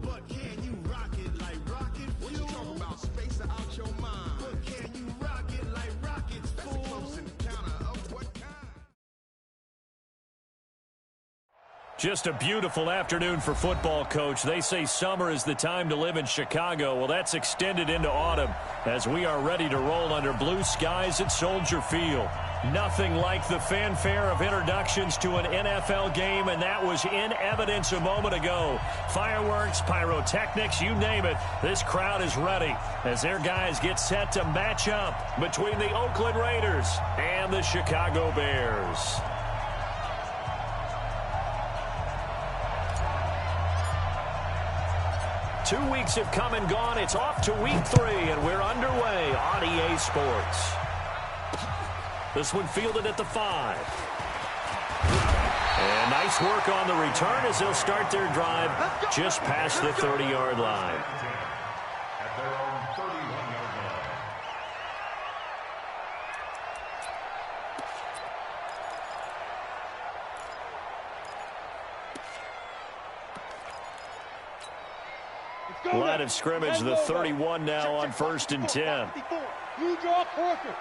But can you rock it like rocket fuel? What you talking about? Space out your mind. But can you rock it like rockets, fool? That's a close encounter of what kind? Just a beautiful afternoon for football, Coach. They say summer is the time to live in Chicago. Well, that's extended into autumn as we are ready to roll under blue skies at Soldier Field. Nothing like the fanfare of introductions to an NFL game, and that was in evidence a moment ago. Fireworks, pyrotechnics, you name it. This crowd is ready as their guys get set to match up between the Oakland Raiders and the Chicago Bears. Two weeks have come and gone. It's off to week 3, and we're underway on EA Sports. This one fielded at the 5. And nice work on the return as they'll start their drive just past the 30-yard line. At their own 31-yard line. Line of scrimmage, the 31 now on 1st and 10. You draw quarters.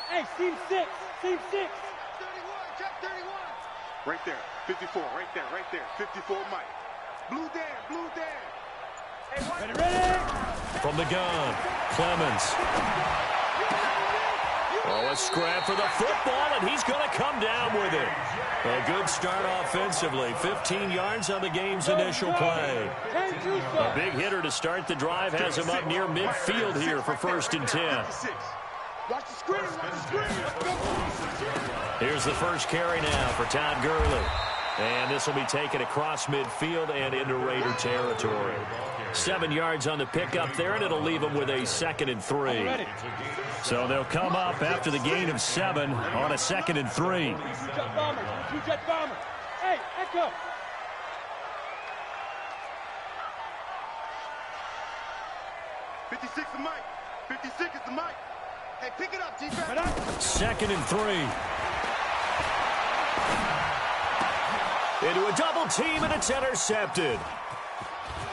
Hey, seam 6. Seam 6. 31, check 31. Right there, 54, right there, 54, Mike. Blue Dan. Ready? From the gun, Clemens. Oh, a scrap for the football, and he's going to come down with it. A good start offensively. 15 yards on the game's initial play. A big hitter to start the drive has him up near midfield here for 1st and 10. Watch the screen, Here's the first carry now for Todd Gurley. And this will be taken across midfield and into Raider territory. 7 yards on the pickup there, and it'll leave them with a 2nd and 3. So they'll come up after the gain of 7 on a 2nd and 3. Two-jet bomber. Two-jet bomber. Hey, echo. $56 the mic. 56 is the mic. Hey, pick it up, G-Track. 2nd and 3. Into a double team, and it's intercepted.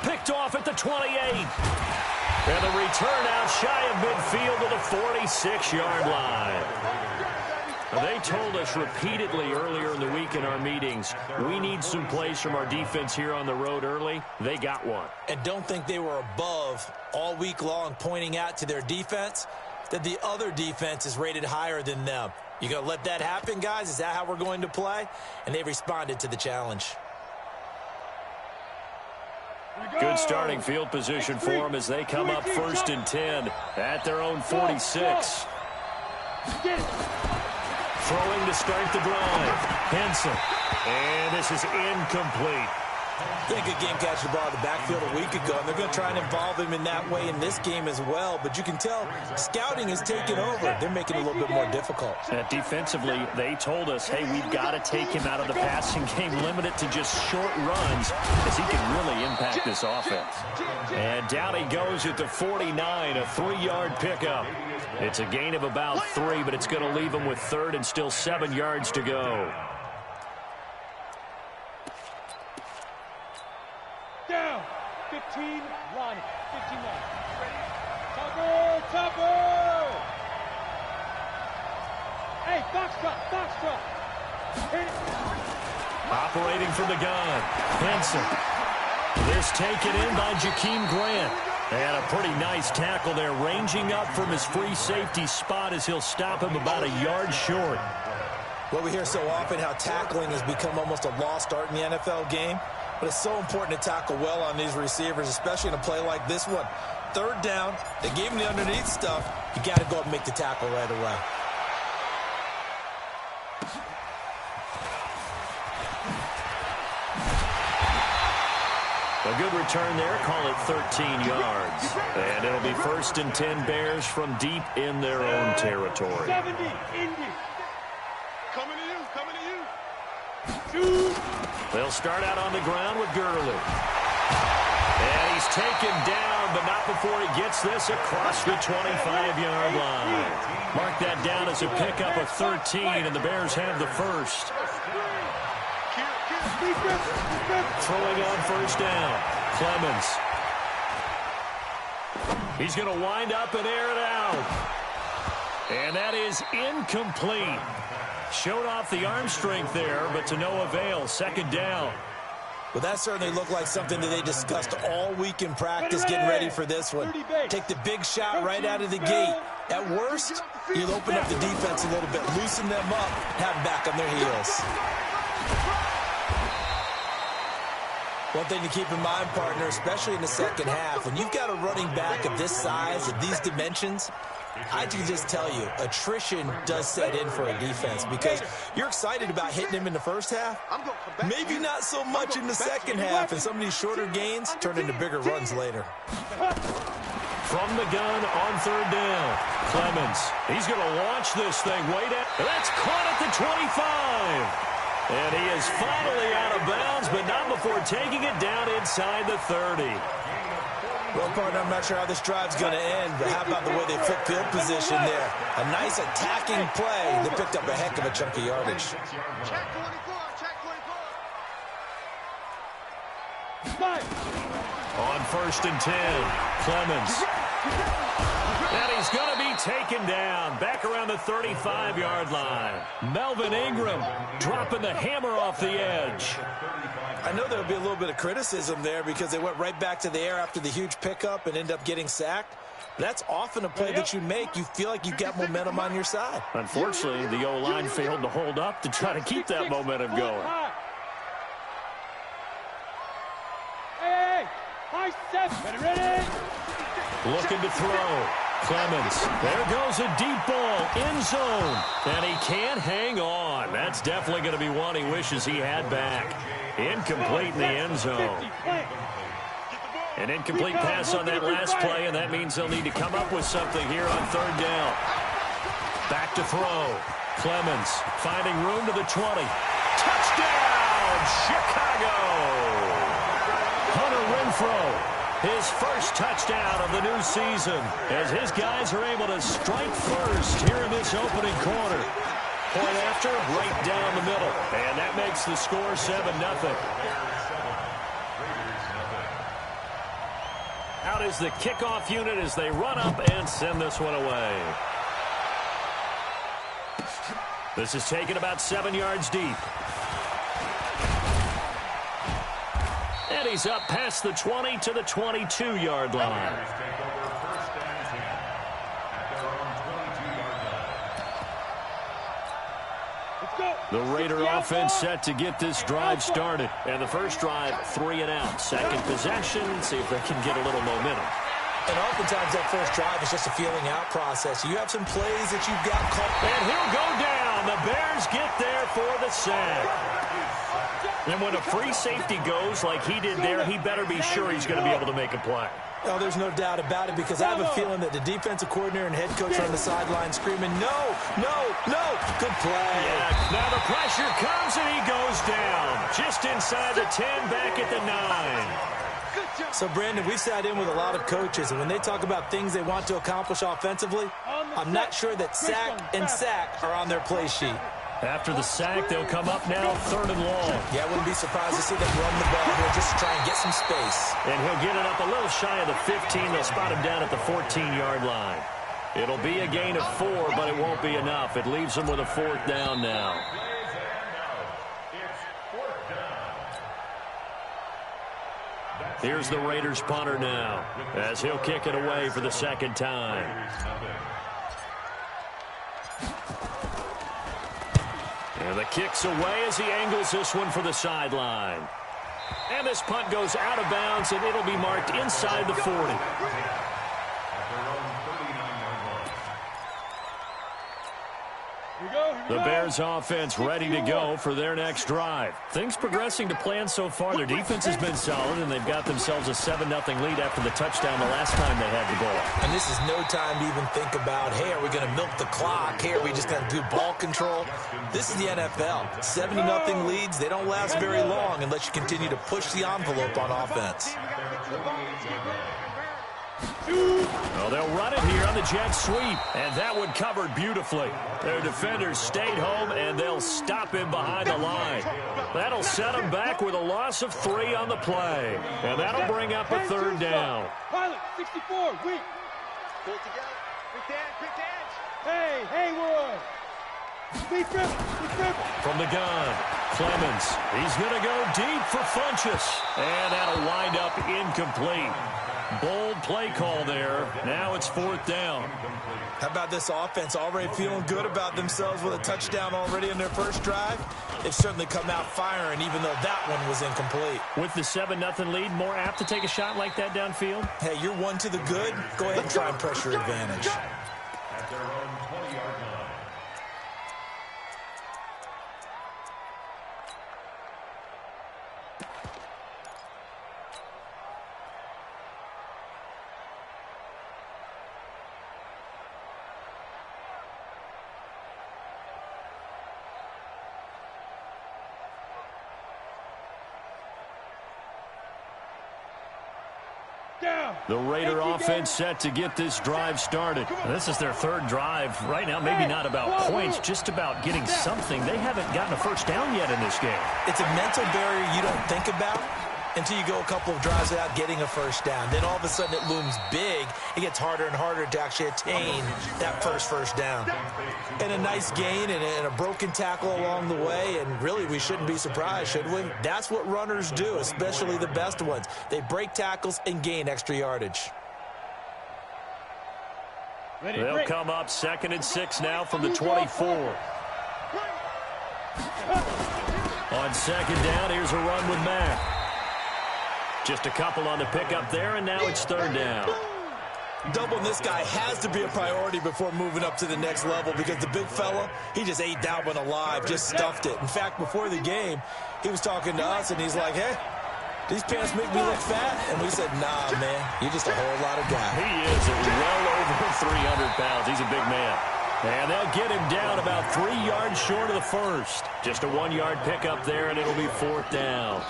Picked off at the 28. And the return out shy of midfield to the 46-yard line. They told us repeatedly earlier in the week in our meetings, we need some plays from our defense here on the road early. They got one. And don't think they were above all week long pointing out to their defense that the other defense is rated higher than them. You going to let that happen, guys? Is that how we're going to play? And they responded to the challenge. Good starting field position for them as they come up 1st and 10 at their own 46. Throwing to start the drive. Henson. And this is incomplete. I think a game catch the ball in the backfield a week ago, and they're going to try and involve him in that way in this game as well. But you can tell scouting has taken over. They're making it a little bit more difficult. Defensively, they told us, hey, we've got to take him out of the passing game, limit it to just short runs as he can really impact this offense. And down he goes at the 49, a 3-yard pickup. It's a gain of about 3, but it's going to leave him with 3rd and still 7 yards to go. Down. 15, line. 15 line. Topper. Hey, Foxtrot. Hit it. Operating from the gun. Henson. This taken in by Jakeem Grant. And a pretty nice tackle there, ranging up from his free safety spot as he'll stop him about a yard short. Well, we hear so often how tackling has become almost a lost art in the NFL game. But it's so important to tackle well on these receivers, especially in a play like this one. 3rd down, they gave him the underneath stuff. You got to go up and make the tackle right away. A good return there, call it 13 yards. And it'll be 1st and 10 Bears from deep in their own territory. 70, Indy. Coming to you. Shoot. They'll start out on the ground with Gurley. And he's taken down, but not before he gets this across the 25-yard line. Mark that down as a pickup of 13, and the Bears have the first. Throwing on first down. Clemens. He's going to wind up and air it out. And that is incomplete. Showed off the arm strength there, but to no avail. Second down. Well, that certainly looked like something that they discussed all week in practice, getting ready for this one. Take the big shot right out of the gate. At worst, you'll open up the defense a little bit, loosen them up, have them back on their heels. One thing to keep in mind, partner, especially in the second half, when you've got a running back of this size, of these dimensions, I can just tell you, attrition does set in for a defense because you're excited about hitting him in the first half. Maybe not so much in the second half, and some of these shorter gains turn into bigger runs later. From the gun on third down, Clemens. He's going to launch this thing way down. That's caught at the 25. And he is finally out of bounds, but not before taking it down inside the 30. Well, partner, I'm not sure how this drive's going to end, but how about the way they flip field position there? A nice attacking play that picked up a heck of a chunk of yardage. Check 24, check 24. On first and 10, Clemens. And he's going to be taken down back around the 35-yard line. Melvin Ingram dropping the hammer off the edge. I know there'll be a little bit of criticism there because they went right back to the air after the huge pickup and end up getting sacked. That's often a play that you make. You feel like you've got momentum on your side. Unfortunately, the O-line failed to hold up to try to keep that momentum going. Hey, high step, ready? Looking to throw. Clemens. There goes a deep ball, end zone. And he can't hang on. That's definitely going to be one he wishes he had back. Incomplete in the end zone. An incomplete pass on that last play, and that means they'll need to come up with something here on third down. Back to throw. Clemens finding room to the 20. Touchdown, Chicago! Hunter Renfrow. His first touchdown of the new season as his guys are able to strike first here in this opening quarter. Point after, right down the middle. And that makes the score 7-0. Out is the kickoff unit as they run up and send this one away. This is taken about 7 yards deep. And he's up past the 20 to the 22-yard line. The Raider offense set to get this drive started. And the first drive, 3 and out. Second possession, see if they can get a little momentum. And oftentimes that first drive is just a feeling out process. You have some plays that you've got called. And he'll go down. The Bears get there for the sack. And when a free safety goes like he did there, he better be sure he's going to be able to make a play. Oh, there's no doubt about it because I have a feeling that the defensive coordinator and head coach are on the sideline screaming, no, no, no. Good play. Yeah, now the pressure comes and he goes down. Just inside the 10, back at the 9. So, Brandon, we've sat in with a lot of coaches, and when they talk about things they want to accomplish offensively, I'm not sure that sack and sack are on their play sheet. After the sack, they'll come up now, 3rd and long. Yeah, I wouldn't be surprised to see them run the ball here just to try and get some space. And he'll get it up a little shy of the 15. They'll spot him down at the 14-yard line. It'll be a gain of 4, but it won't be enough. It leaves them with a 4th down now. Here's the Raiders punter now, as he'll kick it away for the second time. And the kick's away as he angles this one for the sideline. And this punt goes out of bounds, and it'll be marked inside the 40. The Bears offense ready to go for their next drive. Things progressing to plan so far. Their defense has been solid, and they've got themselves a 7-0 lead after the touchdown the last time they had the ball. And this is no time to even think about, hey, are we going to milk the clock? Hey, are we just going to do ball control? This is the NFL. 70-0 leads, they don't last very long unless you continue to push the envelope on offense. Well, they'll run it here on the jet sweep, and that one covered beautifully. Their defenders stayed home, and they'll stop him behind the line. That'll set him back with a loss of 3 on the play, and that'll bring up a 3rd down. Pilot, 64, weak. Pull it together. Quick dance. Hey, Hayward. Deep dribble. From the gun, Clemens. He's going to go deep for Funchess, and that'll wind up incomplete. Bold play call there. Now it's 4th down. How about this offense? Already feeling good about themselves with a touchdown already in their first drive. They've certainly come out firing, even though that one was incomplete. With the 7-0 lead, more apt to take a shot like that downfield? Hey, you're one to the good. Go ahead and try and pressure advantage. At their own 20-yard line. The Raider offense set to get this drive started. This is their 3rd drive. Right now, maybe not about points, just about getting something. They haven't gotten a first down yet in this game. It's a mental barrier you don't think about until you go a couple of drives without getting a first down. Then all of a sudden it looms big. It gets harder and harder to actually attain that first down. And a nice gain and a broken tackle along the way, and really we shouldn't be surprised, should we? That's what runners do, especially the best ones. They break tackles and gain extra yardage. They'll come up 2nd and 6 now from the 24. On 2nd down, here's a run with Mack. Just a couple on the pickup there, and now it's 3rd down. Doubling this guy has to be a priority before moving up to the next level, because the big fella, he just ate that one alive, just stuffed it. In fact, before the game, he was talking to us, and he's like, hey, these pants make me look fat? And we said, nah, man, you're just a whole lot of guy. He is well over 300 pounds. He's a big man. And they'll get him down about 3 yards short of the first. Just a 1-yard pickup there, and it'll be 4th down.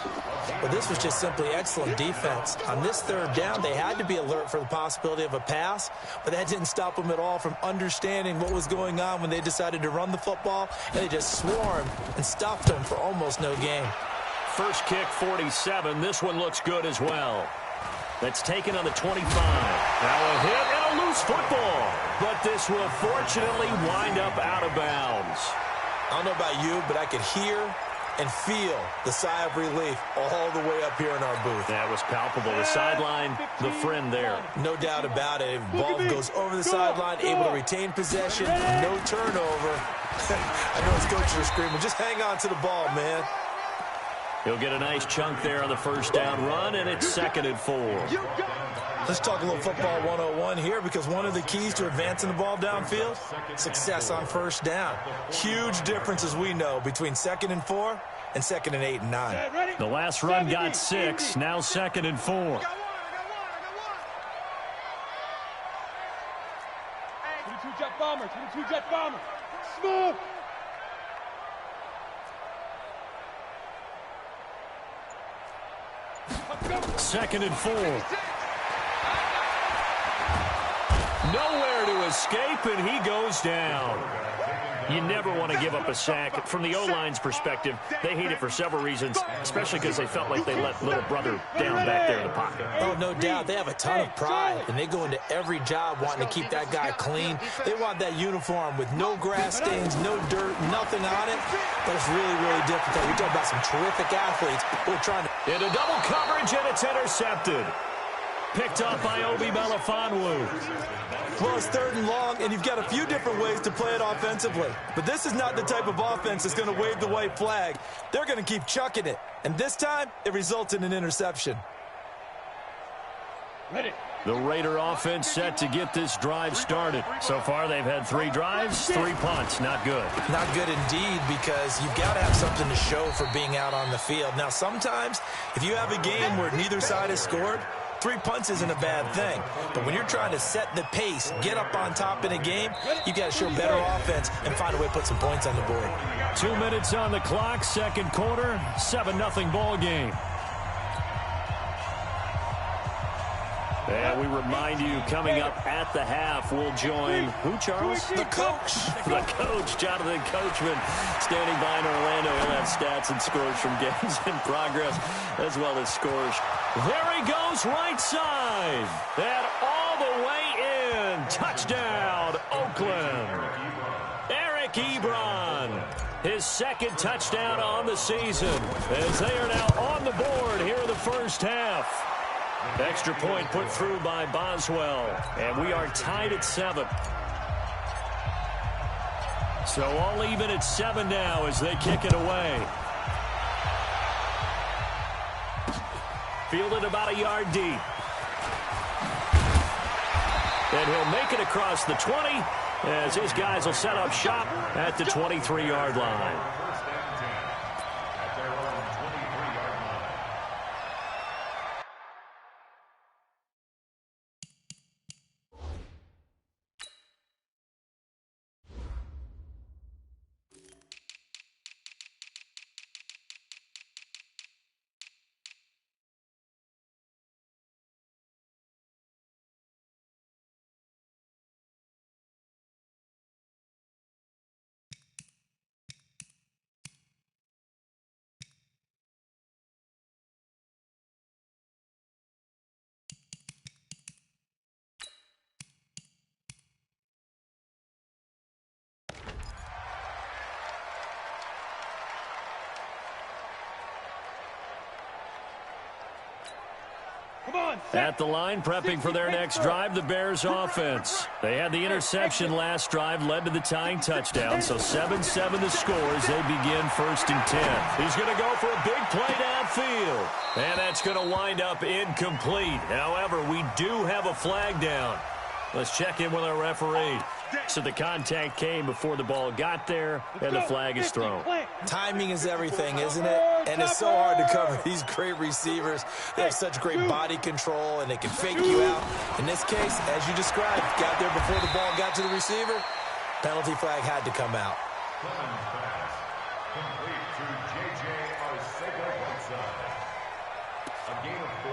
Well, this was just simply excellent defense. On this 3rd down, they had to be alert for the possibility of a pass, but that didn't stop them at all from understanding what was going on when they decided to run the football, and they just swarmed and stuffed them for almost no gain. First kick, 47. This one looks good as well. That's taken on the 25. Now a hit and a loose football. But this will fortunately wind up out of bounds. I don't know about you, but I could hear and feel the sigh of relief all the way up here in our booth. That was palpable. The sideline, the friend there. No doubt about it. Ball goes over the sideline, able to retain possession, no turnover. I know his coaches are screaming, just hang on to the ball, man. He'll get a nice chunk there on the first down run, and it's 2nd and 4. Let's talk a little football 101 here, because one of the keys to advancing the ball downfield, success on first down. Huge difference, as we know, between 2nd and 4 and 2nd and 8 and 9. The last run got 6, now 2nd and 4. 22 jet bomber, 22 jet bomber. Smooth. Second and 4. Nowhere to escape, and he goes down. You never want to give up a sack. From the O-line's perspective, they hate it for several reasons, especially because they felt like they let little brother down back there in the pocket. Oh, no doubt. They have a ton of pride, and they go into every job wanting to keep that guy clean. They want that uniform with no grass stains, no dirt, nothing on it. But it's really, really difficult. You're talking about some terrific athletes who are trying to... Into double coverage, and it's intercepted. Picked up by Obi Melifonwu. Well, it's 3rd and long, and you've got a few different ways to play it offensively. But this is not the type of offense that's going to wave the white flag. They're going to keep chucking it. And this time, it results in an interception. Ready. The Raider offense set to get this drive started. So far, they've had 3 drives, 3 punts. Not good. Not good indeed, because you've got to have something to show for being out on the field. Now, sometimes, if you have a game where neither side has scored, 3 punts isn't a bad thing. But when you're trying to set the pace, get up on top in a game, you got to show better offense and find a way to put some points on the board. 2 minutes on the clock, second quarter, 7-0 ball game. And we remind you, coming up at the half, we'll join, who, Charles? The coach. The coach, Jonathan Coachman, standing by in Orlando. He'll have stats and scores from games in progress, as well as scores. There he goes, right side. And all the way in. Touchdown, Oakland. Eric Ebron, his second touchdown on the season, as they are now on the board here in the first half. Extra point put through by Boswell, and we are tied at 7. So all even at 7 now as they kick it away. Fielded about a yard deep. And he'll make it across the 20 as his guys will set up shop at the 23-yard line. At the line, prepping for their next drive, the Bears offense. They had the interception last drive, led to the tying touchdown, so 7-7 the score as they begin 1st and 10. He's going to go for a big play downfield, and that's going to wind up incomplete. However, we do have a flag down. Let's check in with our referee. So the contact came before the ball got there, and the flag is thrown. Timing is everything, isn't it? And it's so hard to cover these great receivers. They have such great body control, and they can fake you out. In this case, as you described, got there before the ball got to the receiver. Penalty flag had to come out. Complete to J.J. Arcega-Whiteside. A gain of 4.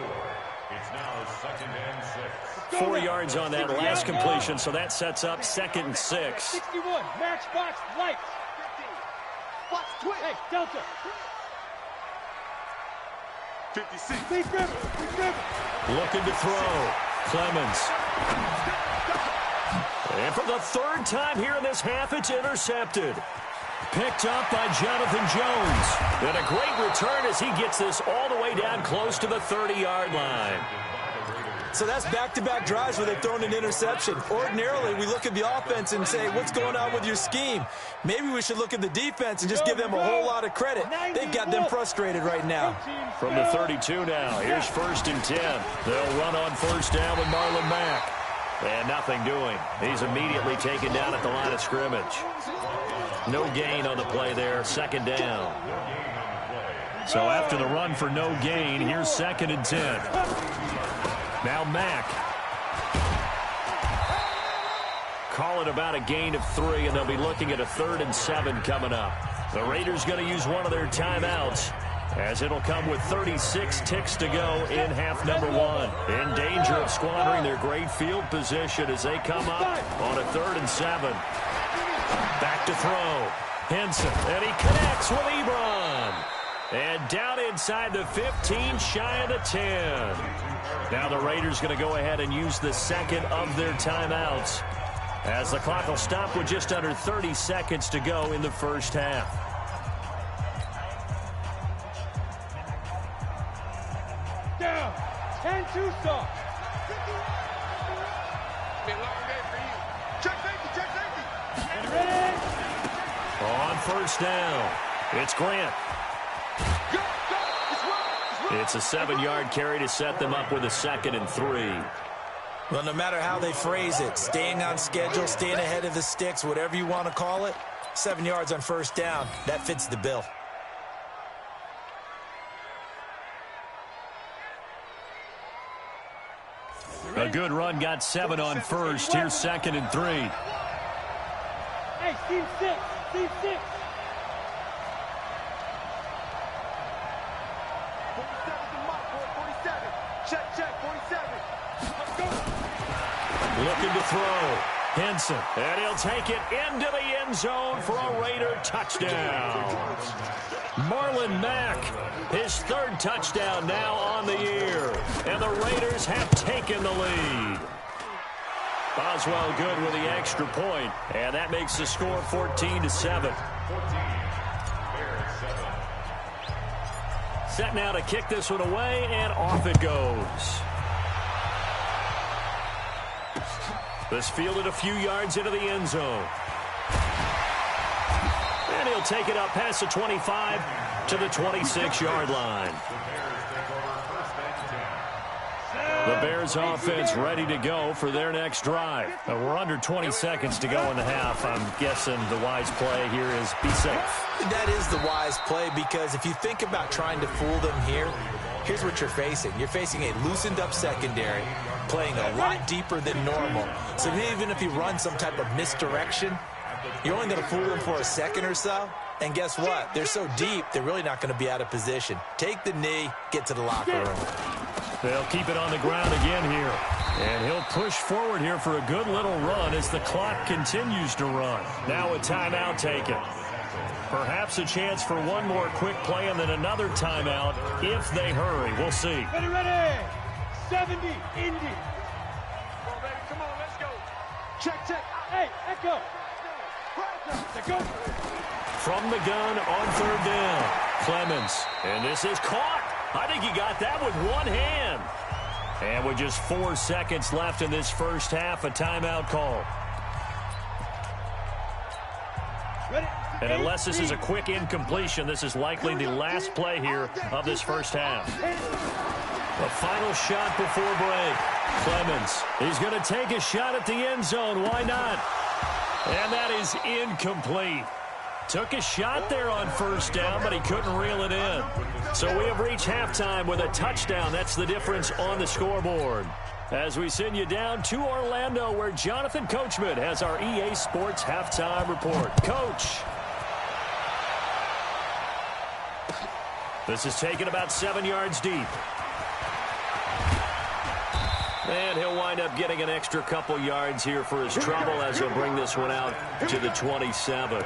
It's now 2nd and 6. 4 yards on that last completion, so that sets up 2nd and 6. 61, matchbox lights. 50. Watch twitch. Hey, Delta. 56. Looking to throw. Clemens. And for the 3rd time here in this half, it's intercepted. Picked up by Jonathan Jones. And a great return as he gets this all the way down close to the 30-yard line. So that's back-to-back drives where they've thrown an interception. Ordinarily, we look at the offense and say, what's going on with your scheme? Maybe we should look at the defense and just give them a whole lot of credit. They've got them frustrated right now. From the 32 now, here's 1st and 10. They'll run on 1st down with Marlon Mack. And nothing doing. He's immediately taken down at the line of scrimmage. No gain on the play there, 2nd down. So after the run for no gain, here's 2nd and 10. Now Mack. Call it about a gain of 3, and they'll be looking at a 3rd and 7 coming up. The Raiders going to use one of their timeouts, as it'll come with 36 ticks to go in half number 1. In danger of squandering their great field position as they come up on a 3rd and 7. Back to throw. Henson, and he connects with Ebron. And down inside the 15, shy of the 10. Now the Raiders going to go ahead and use the 2nd of their timeouts, as the clock will stop with just under 30 seconds to go in the first half. Down. 10-2 stop. Check safety. And ready. On 1st down, it's Grant. It's a 7-yard carry to set them up with a 2nd and 3. Well, no matter how they phrase it, staying on schedule, staying ahead of the sticks, whatever you want to call it, 7 yards on 1st down, that fits the bill. A good run got 7 on 1st. Here's 2nd and 3. Hey, team 6. Team 6. 47 to Mike, 47. Check, 47. Looking to throw. Henson. And he'll take it into the end zone for a Raider touchdown. Marlon Mack, his third touchdown now on the year. And the Raiders have taken the lead. Boswell good with the extra point, and that makes the score 14-7. Set now to kick this one away, and off it goes. This fielded a few yards into the end zone. And he'll take it up past the 25 to the 26-yard line. The Bears offense ready to go for their next drive. We're under 20 seconds to go in the half. I'm guessing the wise play here is be safe. That is the wise play, because if you think about trying to fool them here, here's what you're facing. You're facing a loosened up secondary, playing a lot deeper than normal. So even if you run some type of misdirection, you're only going to fool them for a second or so. And guess what? They're so deep, they're really not going to be out of position. Take the knee, get to the locker room. They'll keep it on the ground again here. And he'll push forward here for a good little run as the clock continues to run. Now a timeout taken. Perhaps a chance for one more quick play and then another timeout if they hurry. We'll see. Ready. 70, Indy. Come on, baby. Come on, let's go. Check. Hey, Echo. Let's go. From the gun on third down. Clemens. And this is caught. I think he got that with one hand. And with just 4 seconds left in this first half, a timeout call. Ready. And unless this is a quick incompletion, this is likely the last play here of this first half. The final shot before break. Clemens. He's going to take a shot at the end zone. Why not? And that is incomplete. Took a shot there on first down, but he couldn't reel it in. So we have reached halftime with a touchdown. That's the difference on the scoreboard. As we send you down to Orlando, where Jonathan Coachman has our EA Sports halftime report. Coach. This is taken about 7 yards deep. And he'll wind up getting an extra couple yards here for his trouble as he'll bring this one out to the 27.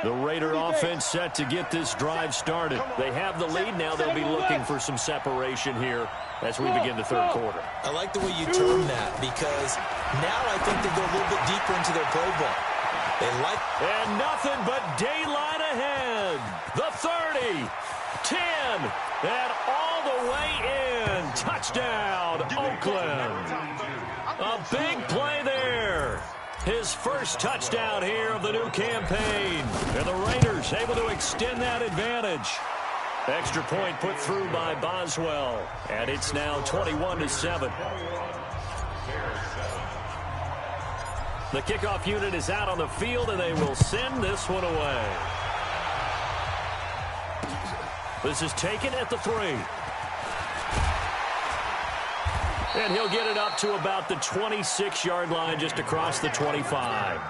The Raider offense set to get this drive started. They have the lead now. They'll be looking for some separation here as we begin the third quarter. I like the way you term that, because now I think they go a little bit deeper into their playbook. And nothing but daylight ahead. The 30, 10, and all the way in. Touchdown, Oakland. A big play there. His first touchdown here of the new campaign. And the Raiders able to extend that advantage. Extra point put through by Boswell. And it's now 21-7. The kickoff unit is out on the field, and they will send this one away. This is taken at the 3. And he'll get it up to about the 26-yard line, just across the 25.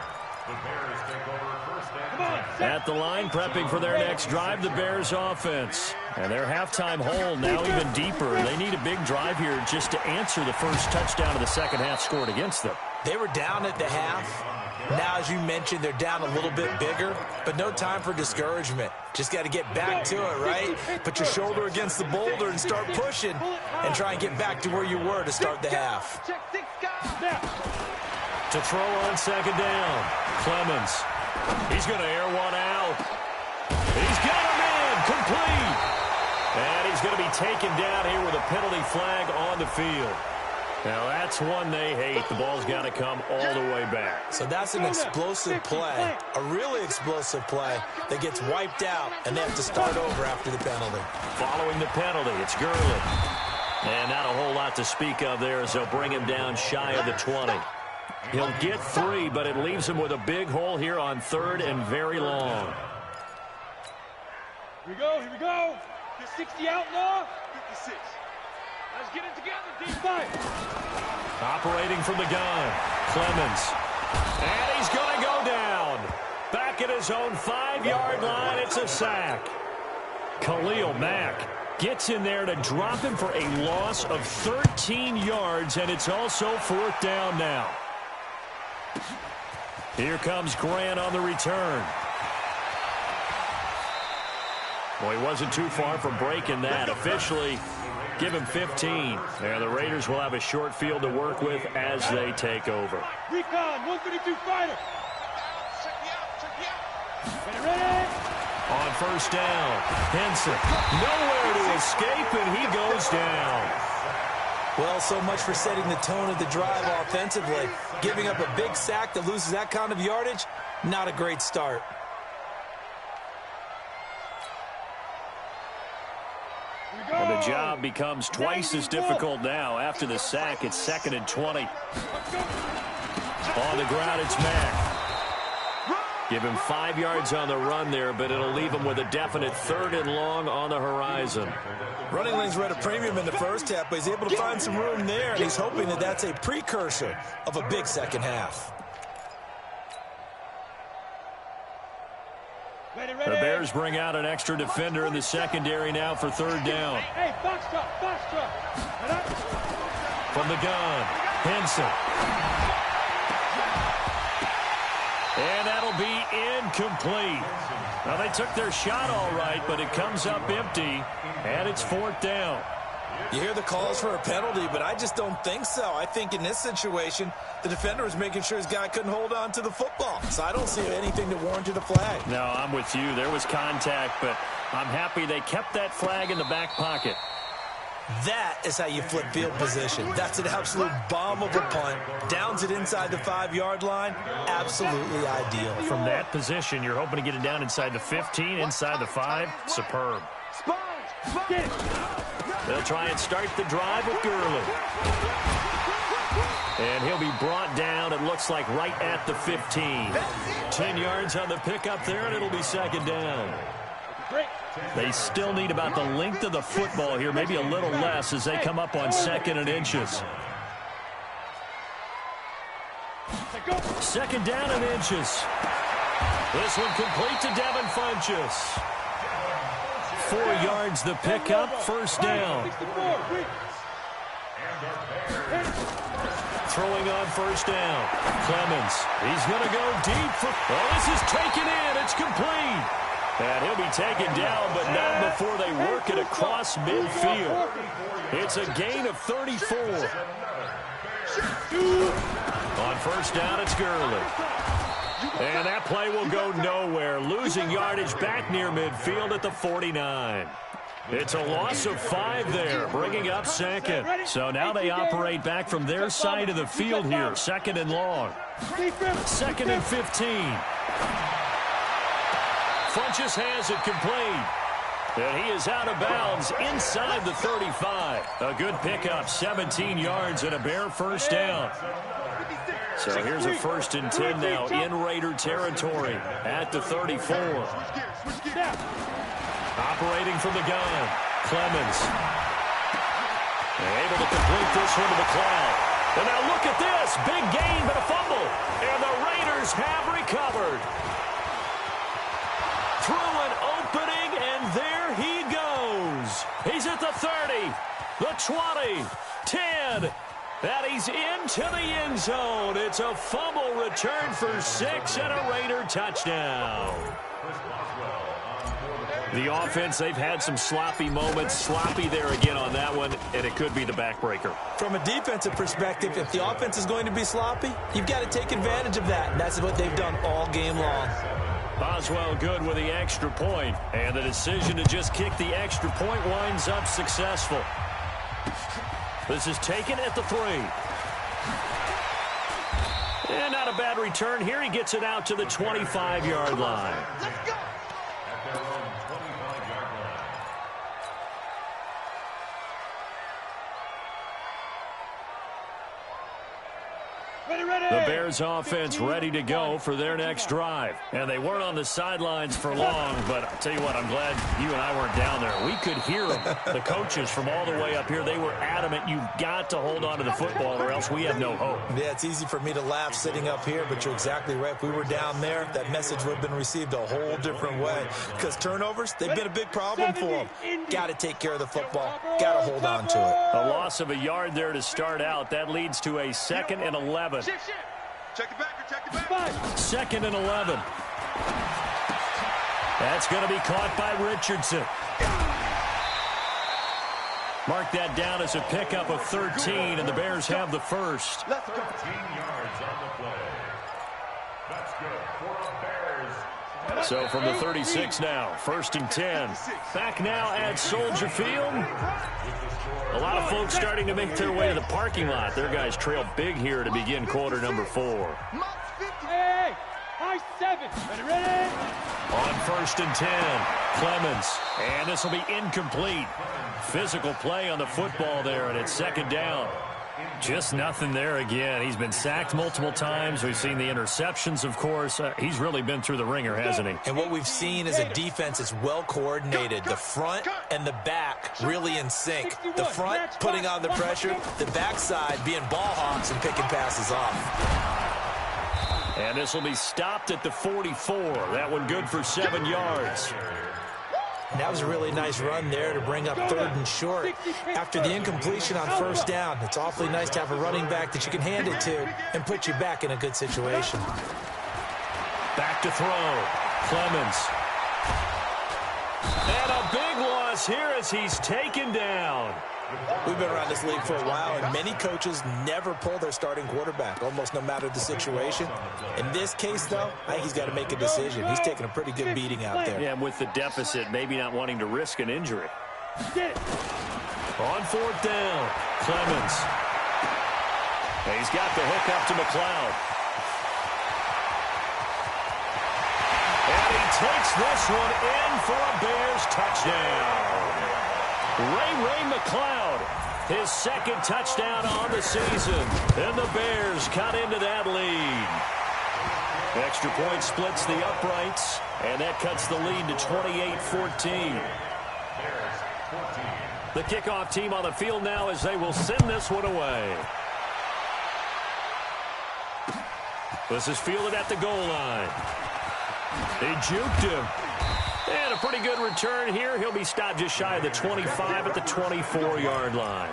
At the line, prepping for their next drive, the Bears offense. And their halftime hole now even deeper. They need a big drive here just to answer the first touchdown of the second half scored against them. They were down at the half. Now, as you mentioned, they're down a little bit bigger, but no time for discouragement. Just got to get back to it, right? Put your shoulder against the boulder and start pushing and try and get back to where you were to start the half. To throw on second down, Clemens. He's going to air one out. He's got him in, complete. And he's going to be taken down here with a penalty flag on the field. Now, that's one they hate. The ball's got to come all the way back. So that's an explosive play, a really explosive play that gets wiped out, and they have to start over after the penalty. Following the penalty, it's Gurley. And not a whole lot to speak of there as they'll bring him down shy of the 20. He'll get 3, but it leaves him with a big hole here on third and very long. Here we go. The 60 outlaw. 56. Let's get it together, D5. Operating from the gun, Clemens. And he's going to go down. Back back at his own 5-yard line. It's a sack. Khalil Mack gets in there to drop him for a loss of 13 yards, and it's also 4th down now. Here comes Grant on the return. Well, he wasn't too far from breaking that. Officially, give him 15. And the Raiders will have a short field to work with as they take over. Recon, 132 fighter. Ready? On 1st down, Henson nowhere to escape, and he goes down. Well, so much for setting the tone of the drive offensively. Giving up a big sack that loses that kind of yardage, not a great start. And the job becomes twice as difficult now. After the sack, it's 2nd and 20. On the ground, it's Mack. Give him 5 yards on the run there, but it'll leave him with a definite 3rd and long on the horizon. Running lanes were at a premium in the first half, but he's able to find some room there, and he's hoping that that's a precursor of a big second half. Ready. The Bears bring out an extra defender in the secondary now for 3rd down. Hey, box truck. From the gun, Henson. And that'll be incomplete. Now, they took their shot all right, but it comes up empty, and it's 4th down. You hear the calls for a penalty, but I just don't think so. I think in this situation, the defender was making sure his guy couldn't hold on to the football. So I don't see anything that warranted a flag. No, I'm with you. There was contact, but I'm happy they kept that flag in the back pocket. That is how you flip field position. That's an absolute bomb of a punt. Downs it inside the 5-yard line. Absolutely ideal. From that position, you're hoping to get it down inside the 15, inside the 5. Superb. They'll try and start the drive with Gurley. And he'll be brought down, it looks like, right at the 15. 10 yards on the pickup there, and it'll be 2nd down. They still need about the length of the football here, maybe a little less as they come up on 2nd and inches. 2nd down and inches. This one complete to Devin Funchess. 4 yards the pickup, 1st down. Throwing on 1st down. Clemens, he's going to go deep for... Oh, this is taken in. It's complete. And he'll be taken down, but not before they work it across midfield. It's a gain of 34. On 1st down, it's Gurley. And that play will go nowhere. Losing yardage back near midfield at the 49. It's a loss of 5 there, bringing up 2nd. So now they operate back from their side of the field here. 2nd and long. 2nd and 15. Funchess has it complete. And he is out of bounds inside the 35. A good pickup, 17 yards and a bare 1st down. So here's a 1st and 10 now in Raider territory at the 34. Operating from the gun, Clemens. Able to complete this one to the cloud. And now look at this. Big gain, but a fumble. And the Raiders have recovered. Through an opening, and there he goes. He's at the 30, the 20, 10, and he's into the end zone. It's a fumble return for 6 and a Raider touchdown. The offense, they've had some sloppy moments. Sloppy there again on that one, and it could be the backbreaker. From a defensive perspective, if the offense is going to be sloppy, you've got to take advantage of that. And that's what they've done all game long. Boswell good with the extra point, and the decision to just kick the extra point winds up successful. This is taken at the 3. And not a bad return here. He gets it out to the 25-yard line. The Bears Bears offense ready to go for their next drive. And they weren't on the sidelines for long, but I'll tell you what, I'm glad you and I weren't down there. We could hear them, the coaches from all the way up here. They were adamant, you've got to hold on to the football or else we have no hope. Yeah, it's easy for me to laugh sitting up here, but you're exactly right. If we were down there, that message would have been received a whole different way. Because turnovers, they've been a big problem for them. Got to take care of the football. Got to hold on to it. A loss of a yard there to start out. That leads to a 2nd and 11. Check the back, check the back. 2nd and 11. That's going to be caught by Richardson. Mark that down as a pickup of 13, and the Bears have the first. Let's go. 13 yards on the play. That's good for the Bears. So from the 36 now, 1st and 10. Back now at Soldier Field. A lot of folks starting to make their way to the parking lot. Their guys trail big here to begin quarter number 4. Hey, high 7. Ready? On 1st and 10, Clemens. And this will be incomplete. Physical play on the football there, and it's 2nd down. Just nothing there again. He's been sacked multiple times. We've seen the interceptions, of course. He's really been through the ringer, hasn't he? And what we've seen is a defense that's well coordinated. The front and the back really in sync. The front putting on the pressure, the backside being ball hawks and picking passes off. And this will be stopped at the 44. That one good for 7 yards. And that was a really nice run there to bring up 3rd and short. After the incompletion on 1st down, it's awfully nice to have a running back that you can hand it to and put you back in a good situation. Back to throw. Clemens. And a big loss here as he's taken down. We've been around this league for a while, and many coaches never pull their starting quarterback, almost no matter the situation. In this case, though, I think he's got to make a decision. He's taking a pretty good beating out there. Yeah, and with the deficit, maybe not wanting to risk an injury. On 4th down, Clemens. And he's got the hook up to McLeod. And he takes this one in for a Bears touchdown. Ray McLeod, his 2nd touchdown on the season. And the Bears cut into that lead. Extra point splits the uprights, and that cuts the lead to 28-14. The kickoff team on the field now as they will send this one away. This is fielded at the goal line. They juked him. And a pretty good return here. He'll be stopped just shy of the 25 at the 24-yard line.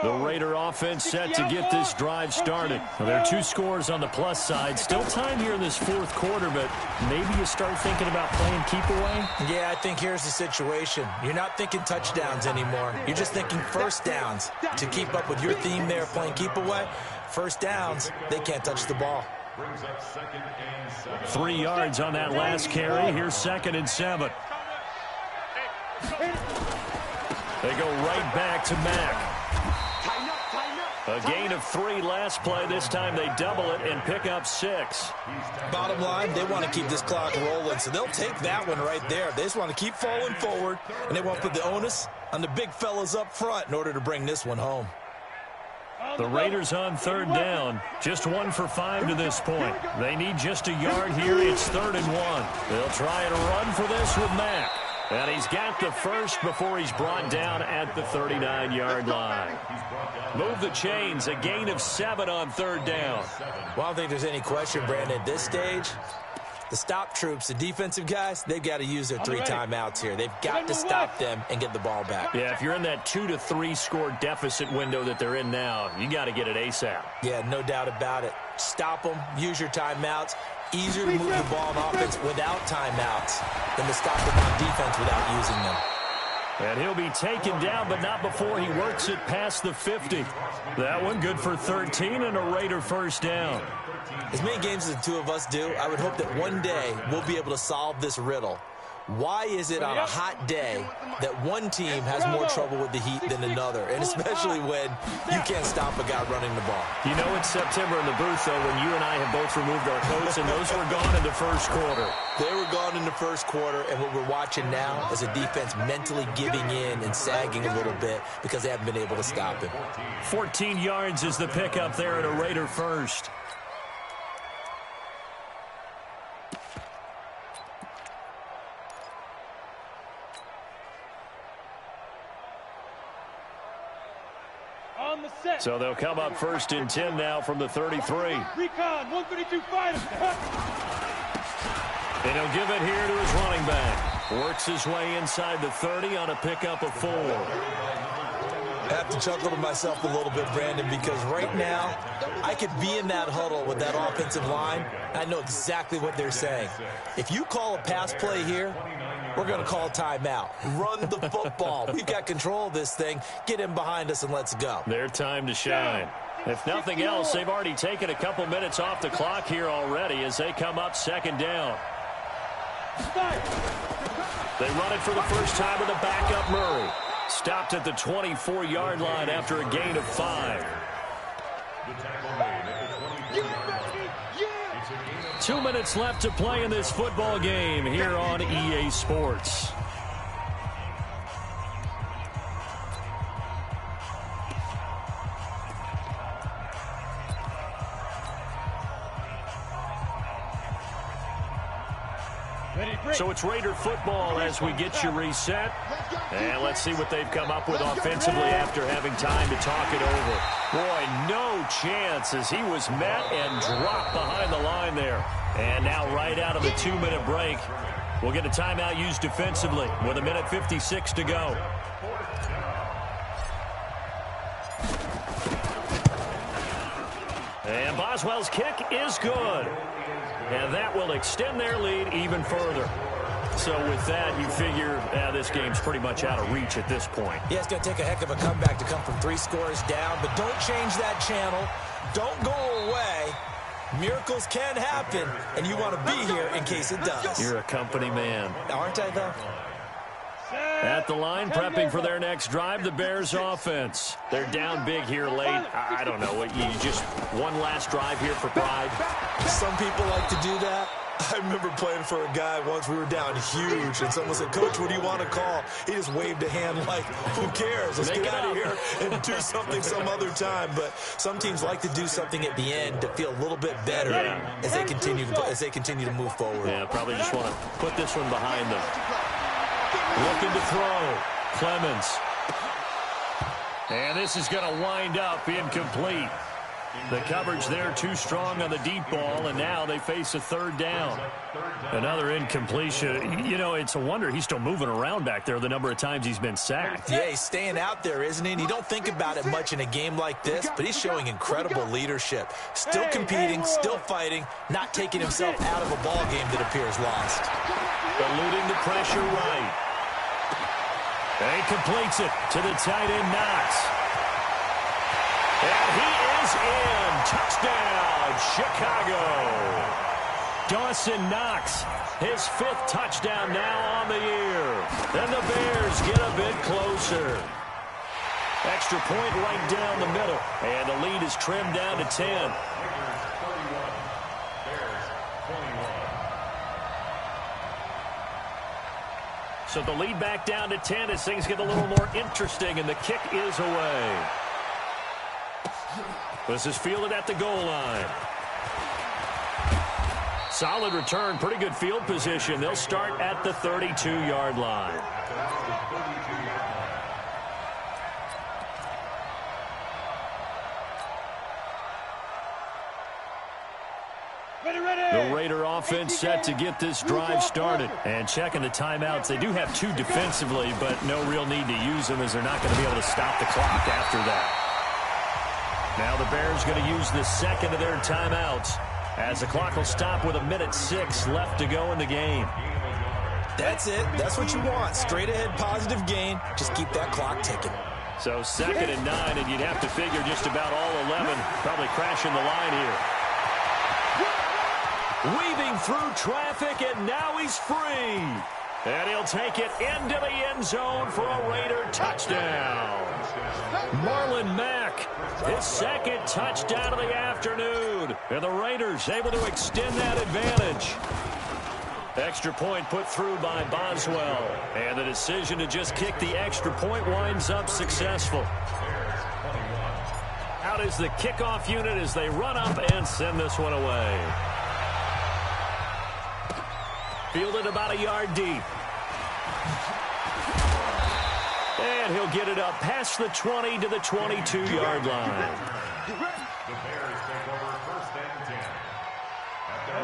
The Raider offense set to get this drive started. Well, there are 2 scores on the plus side. Still time here in this 4th quarter, but maybe you start thinking about playing keep away? Yeah, I think here's the situation. You're not thinking touchdowns anymore. You're just thinking 1st downs. To keep up with your theme there, playing keep away, 1st downs, they can't touch the ball. 3 yards on that last carry. Here's 2nd and 7. They go right back to Mack. A gain of 3 last play. This time they double it and pick up 6. Bottom line, they want to keep this clock rolling, so they'll take that one right there. They just want to keep falling forward, and they want to put the onus on the big fellas up front in order to bring this one home. The Raiders on 3rd down. Just 1 for 5 to this point. They need just a yard here. It's 3rd and 1. They'll try and run for this with Mack. And he's got the first before he's brought down at the 39-yard line. Move the chains, a gain of 7 on 3rd down. Well, I don't think there's any question, Brandon, at this stage, the stop troops, the defensive guys, they've got to use their 3 timeouts here. They've got to stop them and get the ball back. Yeah, if you're in that 2 to 3 score deficit window that they're in now, you got to get it ASAP. Yeah, no doubt about it. Stop them, use your timeouts. Easier to move the ball on offense without timeouts than to stop them on defense without using them. And he'll be taken down, but not before he works it past the 50. That one good for 13 and a Raider 1st down. As many games as the 2 of us do, I would hope that one day we'll be able to solve this riddle. Why is it on a hot day that one team has more trouble with the heat than another, and especially when you can't stop a guy running the ball? You know it's September in the booth, though, when you and I have both removed our coats, and those were gone in the first quarter. They were gone in the first quarter, and what we're watching now is a defense mentally giving in and sagging a little bit because they haven't been able to stop him. 14 yards is the pickup there at a Raider first. So they'll come up first and 10 now from the 33. Recon, 132 fighter. And he'll give it here to his running back. Works his way inside the 30 on a pickup of 4. I have to chuckle to myself a little bit, Brandon, because right now I could be in that huddle with that offensive line. I know exactly what they're saying. If you call a pass play here, we're going to call timeout. Run the football. We've got control of this thing. Get in behind us and let's go. Their time to shine. If nothing else, they've already taken a couple minutes off the clock here already as they come up second down. They run it for the first time with a backup Murray. Stopped at the 24-yard line after a gain of 5. 2 minutes left to play in this football game here on EA Sports. So it's Raider football as we get you reset. And let's see what they've come up with offensively after having time to talk it over. Boy, no chance as he was met and dropped behind the line there. And now right out of the 2-minute break, we'll get a timeout used defensively with 1:56 to go. And Boswell's kick is good. And that will extend their lead even further. So with that, you figure this game's pretty much out of reach at this point. Yeah, it's going to take a heck of a comeback to come from 3 scores down, but don't change that channel. Don't go away. Miracles can happen, and you want to be here in case it does. You're a company man. Aren't I, though? At the line, prepping for their next drive, the Bears offense. They're down big here late. I don't know. You just one last drive here for pride? Some people like to do that. I remember playing for a guy once. We were down huge, and someone said, "Coach, what do you want to call?" He just waved a hand like, who cares? Let's get out of here and do something some other time. But some teams like to do something at the end to feel a little bit better as they continue to move forward. Yeah, probably just want to put this one behind them. Looking to throw. Clemens. And this is going to wind up incomplete. The coverage there too strong on the deep ball, and now they face a 3rd down. Another incompletion. You know, it's a wonder he's still moving around back there the number of times he's been sacked. Yeah, he's staying out there, isn't he? And you don't think about it much in a game like this, but he's showing incredible leadership. Still competing, still fighting, not taking himself out of a ball game that appears lost. Eluding the pressure right. And he completes it to the tight end, Knox. And he is in. Touchdown, Chicago. Dawson Knox, his 5th touchdown now on the year. Then the Bears get a bit closer. Extra point right down the middle. And the lead is trimmed down to 10. So the lead back down to 10 as things get a little more interesting, and the kick is away. This is fielded at the goal line. Solid return, pretty good field position. They'll start at the 32-yard line. The Raider offense set to get this drive started. And checking the timeouts, they do have 2 defensively, but no real need to use them as they're not going to be able to stop the clock after that. Now the Bears going to use the 2nd of their timeouts as the clock will stop with 1:06 left to go in the game. That's it. That's what you want. Straight ahead positive gain. Just keep that clock ticking. So 2nd and 9, and you'd have to figure just about all 11 probably crashing the line here. Weaving through traffic, and now he's free. And he'll take it into the end zone for a Raider touchdown. Marlon Mack, his second touchdown of the afternoon. And the Raiders able to extend that advantage. Extra point put through by Boswell. And the decision to just kick the extra point winds up successful. Out is the kickoff unit as they run up and send this one away. Fielded about a yard deep. And he'll get it up past the 20 to the 22-yard line.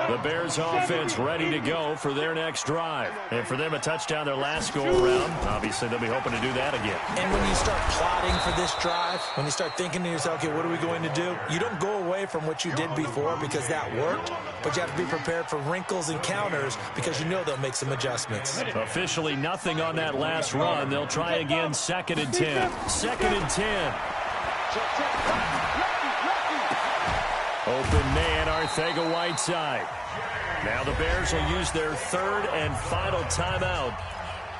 The Bears offense ready to go for their next drive. And for them, a touchdown their last go-around. Obviously, they'll be hoping to do that again. And when you start plotting for this drive, when you start thinking to yourself, okay, what are we going to do? You don't go away from what you did before because that worked, but you have to be prepared for wrinkles and counters because you know they'll make some adjustments. Officially nothing on that last run. They'll try again, 2nd and 10. 2nd and 10. Open man, Arcega-Whiteside. Now the Bears will use their 3rd and final timeout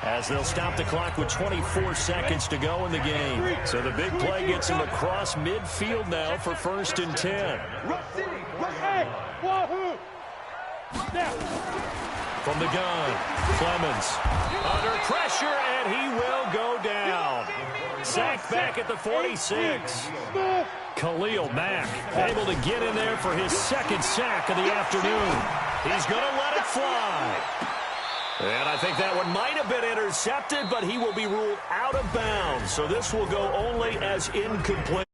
as they'll stop the clock with 24 seconds to go in the game. So the big play gets them across midfield now for 1st and 10. From the gun, Clemens under pressure, and he will go down. Sacked back at the 46. Khalil Mack able to get in there for his 2nd sack of the afternoon. He's going to let it fly. And I think that one might have been intercepted, but he will be ruled out of bounds. So this will go only as incomplete.